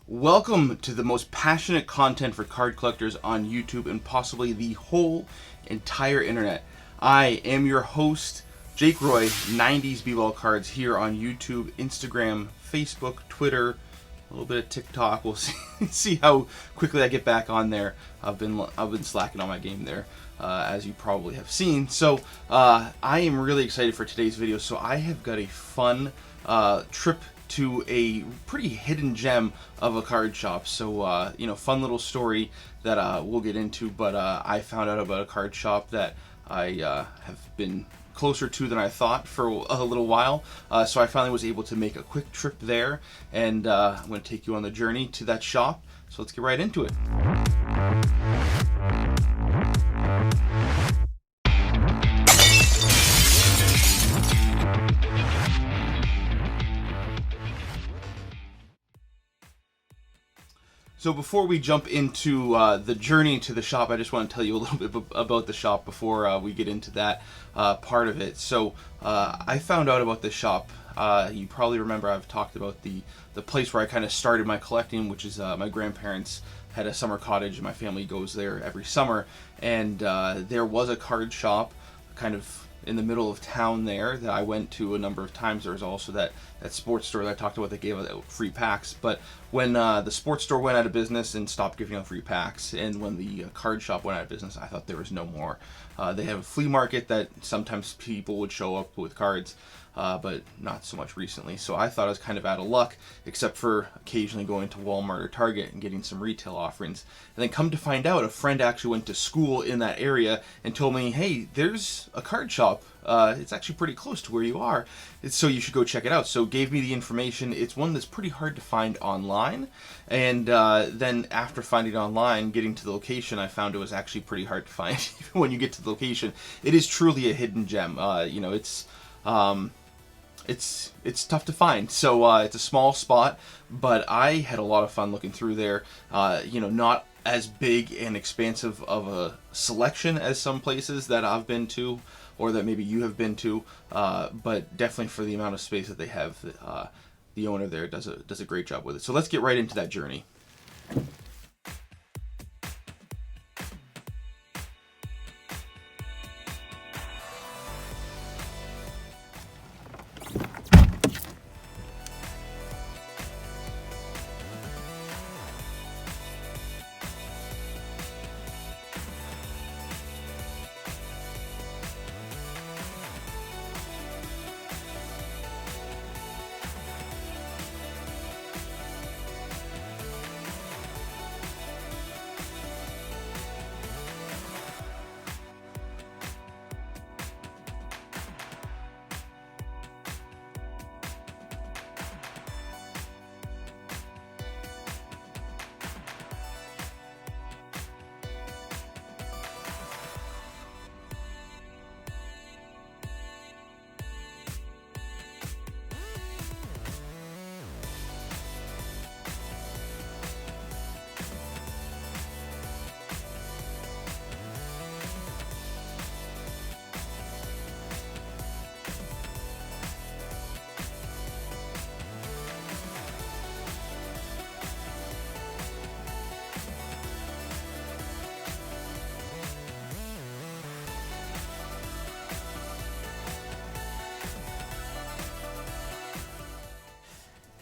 Welcome to the most passionate content for card collectors on YouTube and possibly the whole entire internet. I am your host, Jake Roy, 90s Bball cards here on YouTube, Instagram, Facebook, Twitter, a little bit of TikTok. We'll see how quickly I get back on there. I've been slacking on my game there, as you probably have seen. So I am really excited for today's video. So I have got a fun trip to a pretty hidden gem of a card shop. So fun little story that we'll get into. But I found out about a card shop that I have been closer to than I thought for a little while. So I finally was able to make a quick trip there, and I'm going to take you on the journey to that shop. So let's get right into it. So before we jump into the journey to the shop, I just want to tell you a little bit about the shop before we get into that part of it. So I found out about this shop. You probably remember I've talked about the place where I kind of started my collecting, which is my grandparents had a summer cottage, and my family goes there every summer. And there was a card shop kind of in the middle of town there that I went to a number of times. There was also that sports store that I talked about that gave out free packs. But when the sports store went out of business and stopped giving out free packs, and when the card shop went out of business, I thought there was no more. They have a flea market that sometimes people would show up with cards, but not so much recently. So I thought I was kind of out of luck, except for occasionally going to Walmart or Target and getting some retail offerings. And then come to find out, a friend actually went to school in that area and told me, hey, there's a card shop. It's actually pretty close to where you are, so you should go check it out. So gave me the information. It's one that's pretty hard to find online, and then after finding it online, getting to the location, I found it was actually pretty hard to find. Even when you get to the location, it is truly a hidden gem. It's tough to find. So it's a small spot, but I had a lot of fun looking through there. Not as big and expansive of a selection as some places that I've been to, or that maybe you have been to, but definitely for the amount of space that they have, the owner there does a great job with it. So let's get right into that journey.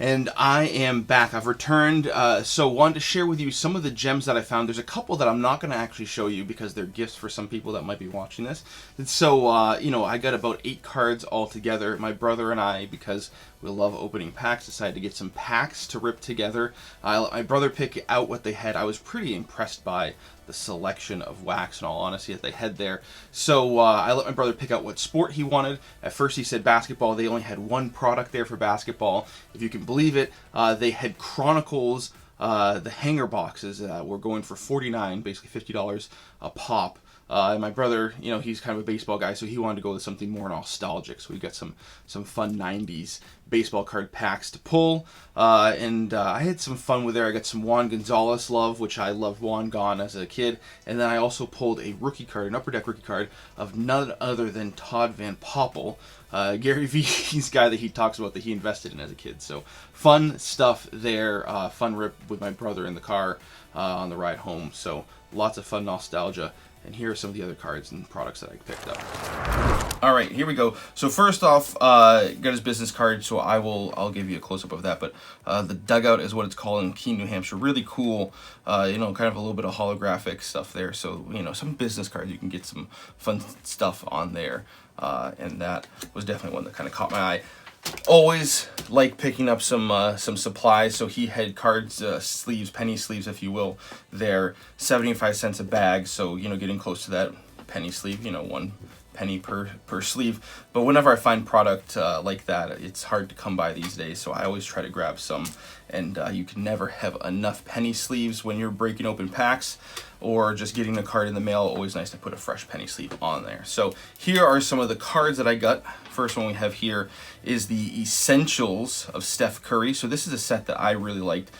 And I am back. I've returned. So wanted to share with you some of the gems that I found. There's a couple that I'm not going to actually show you because they're gifts for some people that might be watching this. And so, I got about 8 cards all together. My brother and I, because we love opening packs, decided to get some packs to rip together. I let my brother pick out what they had. I was pretty impressed by the selection of wax, in all honesty, that they had there. So I let my brother pick out what sport he wanted. At first he said basketball. They only had one product there for basketball. If you can believe it, they had Chronicles, the hanger boxes were going for $49, basically $50 a pop. And my brother, you know, he's kind of a baseball guy, so he wanted to go with something more nostalgic. So we got some fun '90s baseball card packs to pull, and I had some fun with there. I got some Juan Gonzalez love, which I loved Juan Gone as a kid, and then I also pulled a rookie card, an Upper Deck rookie card of none other than Todd Van Poppel, Gary V's guy that he talks about that he invested in as a kid. So fun stuff there, fun rip with my brother in the car on the ride home. So lots of fun nostalgia. And here are some of the other cards and products that I picked up. All right, here we go. So first off, got his business card, so I'll give you a close-up of that. But the Dugout is what it's called in Keene, New Hampshire. Really cool, you know, kind of a little bit of holographic stuff there. So, you know, some business cards, you can get some fun stuff on there. And that was definitely one that kind of caught my eye. Always like picking up some supplies. So he had cards, sleeves, penny sleeves, if you will. They're 75 cents a bag. So, you know, getting close to that penny sleeve, you know, 1 penny per sleeve. But whenever I find product like that, it's hard to come by these days. So I always try to grab some. And you can never have enough penny sleeves when you're breaking open packs or just getting a card in the mail. Always nice to put a fresh penny sleeve on there. So here are some of the cards that I got. First one we have here is the Essentials of Steph Curry. So this is a set that I really liked.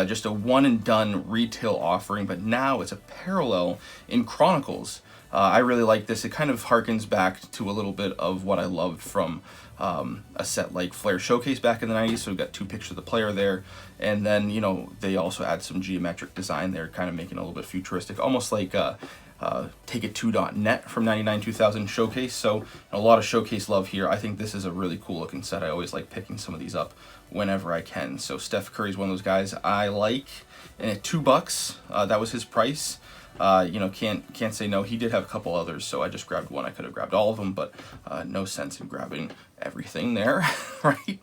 Just a one and done retail offering, but now it's a parallel in Chronicles. I really like this. It kind of harkens back to a little bit of what I loved from a set like Flair Showcase back in the 90s. So we've got 2 pictures of the player there. And then, you know, they also add some geometric design there, kind of making it a little bit futuristic, almost like Take-It-2.net from 99-2000 Showcase. So a lot of Showcase love here. I think this is a really cool looking set. I always like picking some of these up whenever I can. So Steph Curry's one of those guys I like. And at $2, that was his price. You know, can't say no. He did have a couple others, so I just grabbed one. I could have grabbed all of them, but no sense in grabbing everything there, right?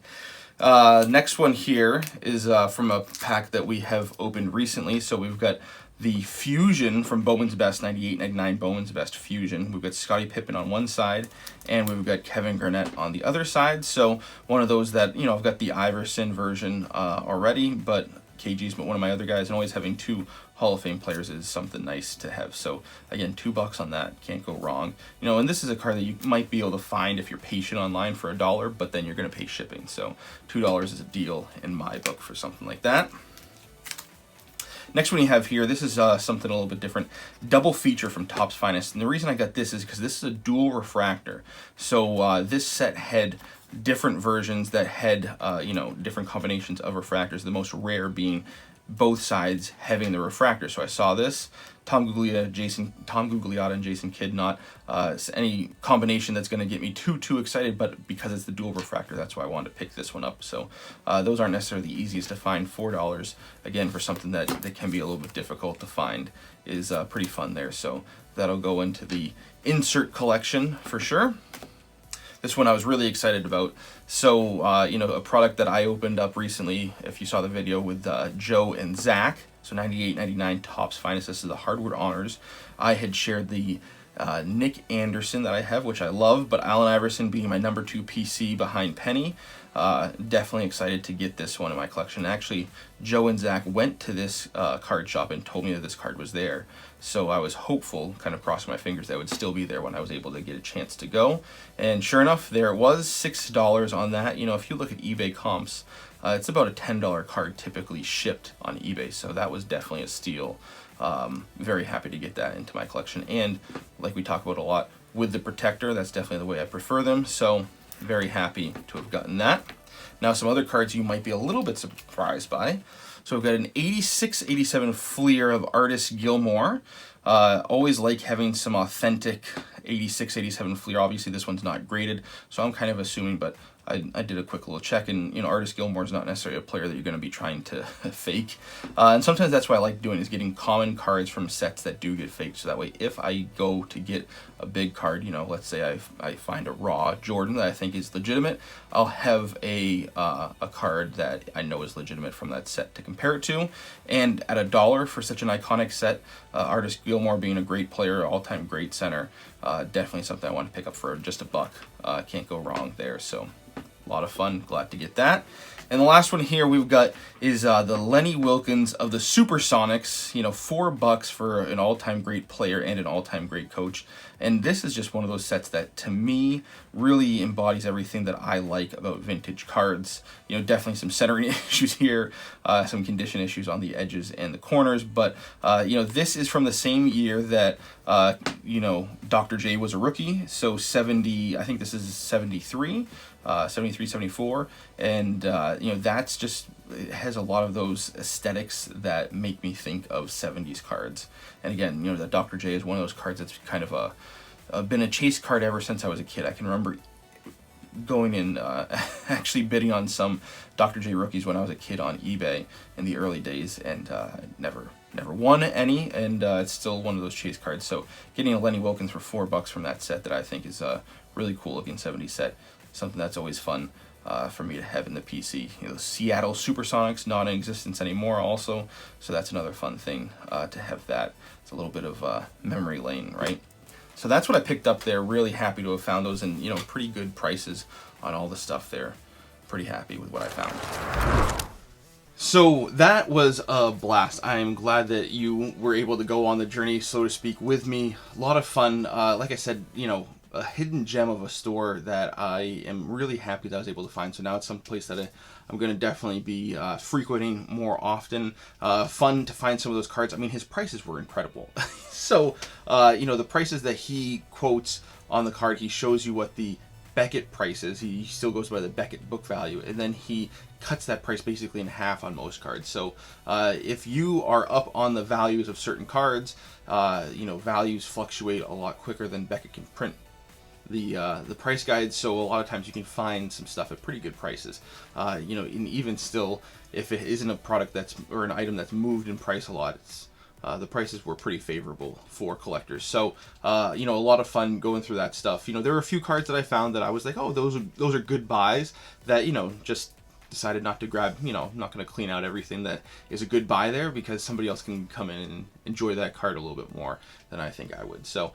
Next one here is from a pack that we have opened recently. So we've got the Fusion from Bowman's Best, 98-99 Bowman's Best Fusion. We've got Scottie Pippen on one side, and we've got Kevin Garnett on the other side. So one of those that, you know, I've got the Iverson version already, but KG's but one of my other guys, and always having 2 Hall of Fame players is something nice to have. So again, $2 on that, can't go wrong. You know, and this is a card that you might be able to find if you're patient online for $1, but then you're going to pay shipping. So $2 is a deal in my book for something like that. Next one you have here, this is something a little bit different. Double feature from Topps Finest. And the reason I got this is because this is a dual refractor. So this set had different versions that had, you know, different combinations of refractors, the most rare being both sides having the refractor. So I saw this, Tom Gugliotta and Jason Kidd, not any combination that's going to get me too excited, but because it's the dual refractor, that's why I wanted to pick this one up. So those aren't necessarily the easiest to find. $4, again, for something that can be a little bit difficult to find is pretty fun there. So that'll go into the insert collection for sure. This one I was really excited about. So, you know, a product that I opened up recently, if you saw the video with Joe and Zach, so 98-99 Topps Finest, this is the Hardwood Honors. I had shared the Nick Anderson that I have, which I love, but Allen Iverson being my number 2 PC behind Penny. Definitely excited to get this one in my collection. Actually, Joe and Zach went to this card shop and told me that this card was there. So I was hopeful, kind of crossing my fingers, that it would still be there when I was able to get a chance to go. And sure enough, there it was, $6 on that. You know, if you look at eBay comps, it's about a $10 card typically shipped on eBay. So that was definitely a steal. Very happy to get that into my collection. And like we talk about a lot, with the protector, that's definitely the way I prefer them. So very happy to have gotten that. Now some other cards you might be a little bit surprised by. So we've got an 86-87 Fleer of Artist Gilmore. Always like having some authentic 86-87 Fleer. Obviously this one's not graded, so I'm kind of assuming, but I did a quick little check, and you know, Artist Gilmore is not necessarily a player that you're going to be trying to fake. And sometimes that's what I like doing, is getting common cards from sets that do get faked. So that way, if I go to get a big card, you know, let's say I find a raw Jordan that I think is legitimate, I'll have a card that I know is legitimate from that set to compare it to. And at $1 for such an iconic set, Artist Gilmore being a great player, all-time great center, definitely something I want to pick up for just $1. Can't go wrong there. So a lot of fun, glad to get that. And the last one here we've got is the Lenny Wilkens of the Supersonics. You know, $4 for an all-time great player and an all-time great coach. And this is just one of those sets that, to me, really embodies everything that I like about vintage cards. You know, definitely some centering issues here, some condition issues on the edges and the corners. But, you know, this is from the same year that, you know, Dr. J was a rookie. So 70, I think this is 73. 73, 74, and you know, that's just, it has a lot of those aesthetics that make me think of 70s cards. And again, you know, the Dr. J is one of those cards that's kind of been a chase card ever since I was a kid. I can remember going in, actually bidding on some Dr. J rookies when I was a kid on eBay in the early days, and never won any, and it's still one of those chase cards. So getting a Lenny Wilkens for $4 from that set that I think is a really cool looking 70s set, something that's always fun for me to have in the PC. You know, Seattle Supersonics, not in existence anymore also, so that's another fun thing to have that. It's a little bit of memory lane, right? So that's what I picked up there. Really happy to have found those, and you know, pretty good prices on all the stuff there. Pretty happy with what I found. So that was a blast. I am glad that you were able to go on the journey, so to speak, with me. A lot of fun. Like I said, you know, a hidden gem of a store that I am really happy that I was able to find. So now it's some place that I'm going to definitely be frequenting more often. Fun to find some of those cards. I mean, his prices were incredible. So, you know, the prices that he quotes on the card, he shows you what the Beckett price is. He still goes by the Beckett book value, and then he cuts that price basically in half on most cards. So if you are up on the values of certain cards, you know, values fluctuate a lot quicker than Beckett can print the price guide, so a lot of times you can find some stuff at pretty good prices. You know, and even still, if it isn't a product that's, or an item that's moved in price a lot, it's the prices were pretty favorable for collectors. So you know, a lot of fun going through that stuff. You know, there were a few cards that I found that I was like, oh, those are good buys, that, you know, just decided not to grab. You know, I'm not going to clean out everything that is a good buy there, because somebody else can come in and enjoy that card a little bit more than I think I would. So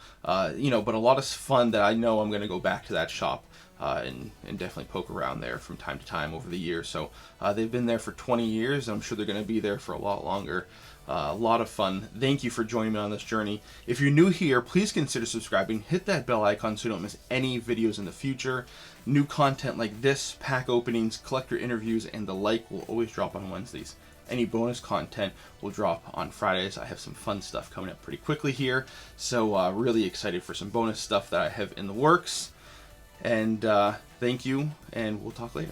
you know, but a lot of fun that I know I'm going to go back to that shop and definitely poke around there from time to time over the years. So they've been there for 20 years. I'm sure they're going to be there for a lot longer. A lot of fun. Thank you for joining me on this journey. If you're new here, please consider subscribing. Hit that bell icon so you don't miss any videos in the future. New content like this, pack openings, collector interviews, and the like will always drop on Wednesdays. Any bonus content will drop on Fridays. I have some fun stuff coming up pretty quickly here, so really excited for some bonus stuff that I have in the works. And thank you, and we'll talk later.